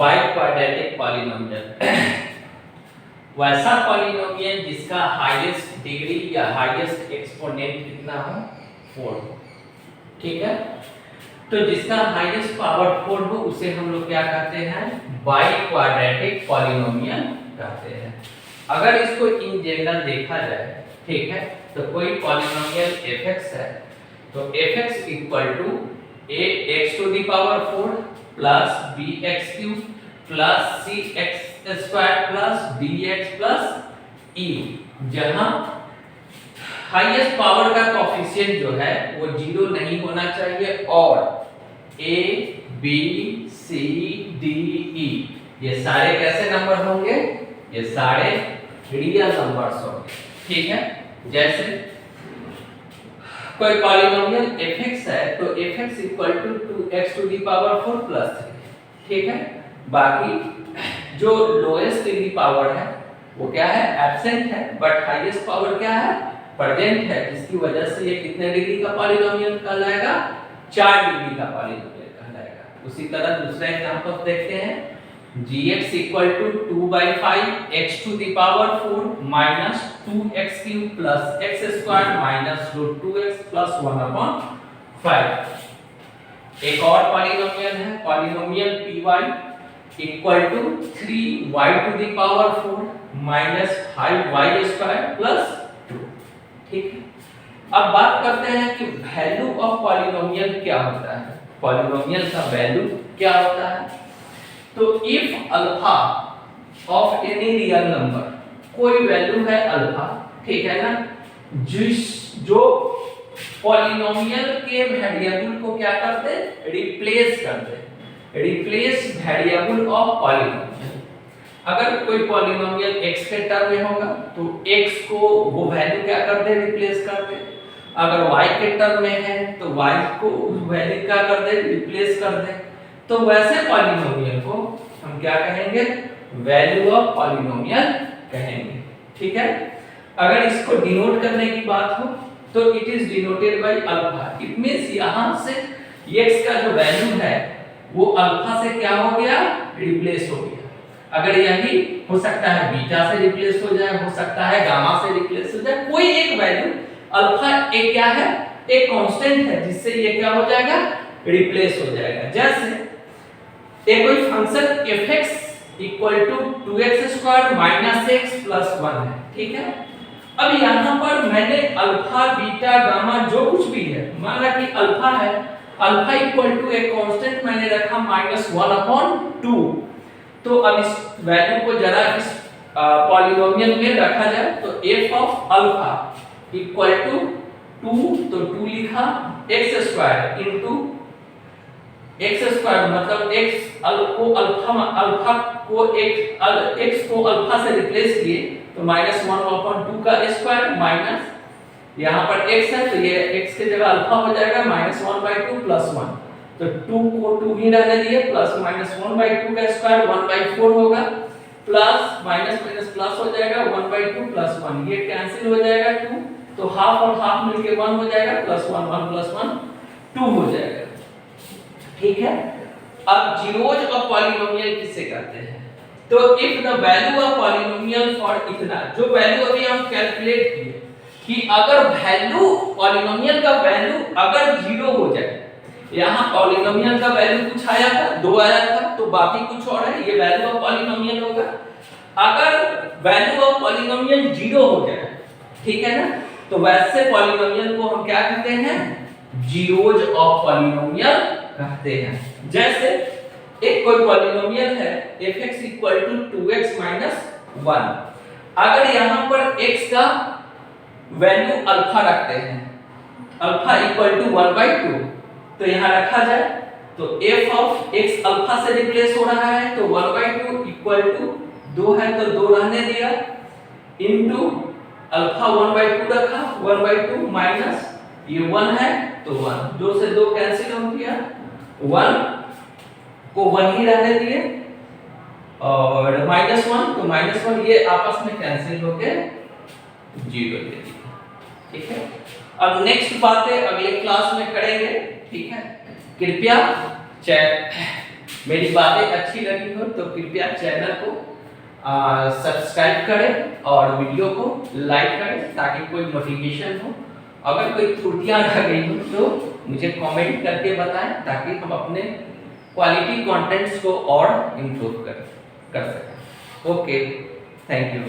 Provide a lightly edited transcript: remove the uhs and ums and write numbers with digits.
Biquadratic polynomial वैसा polynomial जिसका highest degree या हाईएस्ट एक्सपोनेंट कितना हो 4 हो। ठीक है, तो जिसका हाईएस्ट पावर 4 हो उसे हम लोग क्या कहते हैं, बाइक्वाड्रेटिक पॉलिनोमियल कहते हैं। अगर इसको इन जनरल देखा जाए, ठीक है, तो कोई पॉलिनोमियल fx है तो fx equal to ax to the power 4 plus bx cube plus cx square plus dx plus e, जहां हाईएस्ट पावर का कोफिशिएंट जो है वो 0 नहीं होना चाहिए और a b c d e ये सारे कैसे नंबर होंगे, ये सारे रियल नंबर्स होंगे। ठीक है, जैसे कोई पॉलिनोमियल fx है तो fx equal to 2x to the power 4 plus 3। ठीक है, बाकी जो लोएस्ट डिग्री पावर है वो क्या है, एब्सेंट है, बट हाईएस्ट पावर क्या है, प्रेजेंट है, जिसकी वजह से ये कितने डिग्री का पॉलिनोमियल कहलाएगा, 4 डिग्री का पॉलिनोमियल कहलाएगा। उसी तरह दूसरा एग्जांपल देखते हैं, gx equal to 2/5 x to the power 4 minus 2x cube plus x square minus root 2x plus 1/5। एक और पॉलिनोमियल है, polynomial py equal to 3y to the power 4 minus 5y square plus 2। ठीक है, अब बात करते हैं कि वैल्यू ऑफ पॉलिनोमियल क्या होता है, पॉलिनोमियल का वैल्यू क्या होता है। तो if alpha of any real number, कोई वैल्यू है अल्फा, ठीक है ना, जो पॉलिनोमियल के वेरिएबल को क्या करते, रिप्लेस करते, रिप्लेस वेरिएबल ऑफ पॉलिनोमियल। अगर कोई पॉलिनोमियल x के टर्म में होगा तो x को वो वैल्यू क्या करते, रिप्लेस करते। अगर y के टर्म में है तो y को वैल्यू क्या कर दे, रिप्लेस कर दे। तो वैसे पॉलिनोमियल को हम क्या कहेंगे, वैल्यू ऑफ पॉलिनोमियल कहेंगे। ठीक है, अगर इसको डिनोट करने की बात हो तो it is denoted by alpha. It means यहां से x का जो वैल्यू है वो अल्फा से क्या हो गया, रिप्लेस हो गया। अगर यही हो सकता है बीटा से रिप्लेस हो जाए, हो सकता है गामा से रिप्लेस हो जाए, कोई एक वैल्यू अल्फा एक क्या है, एक कांस्टेंट है जिससे ये क्या हो जाएगा, रिप्लेस हो जाएगा। जैसे एक कोई function fx equal to 2x square minus x plus 1 है। ठीक है, अब यहां पर मैंने अल्फा बीटा गामा जो कुछ भी है, माना कि अल्फा है, अल्फा इक्वल टू एक कांस्टेंट मैंने रखा -1/2। तो अब इस वैल्यू को जरा इस पॉलिनोमियल में रखा जाए तो f of alpha equal to 2, तो 2 लिखा x square into x square मतलब x को अल्फा को x को अल्फा से रिप्लेस किए तो -1/2 का स्क्वायर माइनस यहां पर x है तो ये x की जगह अल्फा हो जाएगा -1/2 प्लस 1, तो 2 को 2 ही रहने दिए, प्लस -1/2 का स्क्वायर 1/4 होगा, प्लस माइनस माइनस प्लस हो जाएगा 1/2 प्लस 1, ये कैंसिल हो जाएगा 2, तो हाफ और हाफ मिलके 1 हो जाएगा, प्लस 1 1 प्लस 1 2 हो जाएगा। ठीक है, अब जीरोज ऑफ पॉलिनोमियल किसे कहते हैं, तो if the value of polynomial for इतना, जो वैल्यू अभी हम कैलकुलेट किए कि अगर वैल्यू पॉलिनोमियल का वैल्यू अगर 0 हो जाए, यहाँ पॉलिनोमियल का वैल्यू कुछ आया था, 2 आया था, तो बाकी कुछ और है, ये वैल्यू ऑफ पॉलिनोमियल होगा। अगर वैल्यू ऑफ पॉलिनोमियल 0 हो जाए, ठीक है ना, तो वैसे पॉलिनोमियल को हम क्या कहते हैं, जीरोज ऑफ पॉलिनोमियल कहते हैं। जैसे एक कोई पॉलिनोमियल है fx equal to 2x minus 1, अगर यहाँ पर x का वैल्यू अल्फा रखते हैं, अल्फा इक्वल टू 1/2, तो यहाँ रखा जाए तो f ऑफ x अल्फा से रिप्लेस हो रहा है, तो 1/2 इक्वल टू 2 है तो 2 रहने दिया, इनटू अल्फा 1/2 रखा, 1/2 माइनस ये 1 है तो 1, 2 से 2 कैंसिल हो गया, 1 को 1 ही रहने दिए और -1 तो -1 ये आपस में कैंसिल होके 0 दे दिया। ठीक है, अब नेक्स्ट बातें अगले क्लास में करेंगे। ठीक है, कृपया मेरी बातें अच्छी लगी हो तो कृपया चैनल को सब्सक्राइब करें और वीडियो को लाइक करें ताकि कोई नोटिफिकेशन हो। अगर कोई त्रुटियां रह गई हो तो मुझे कमेंट करके बताएं ताकि हम अपने क्वालिटी कंटेंट्स को और इम्प्रूव कर सकें। Okay, thank you.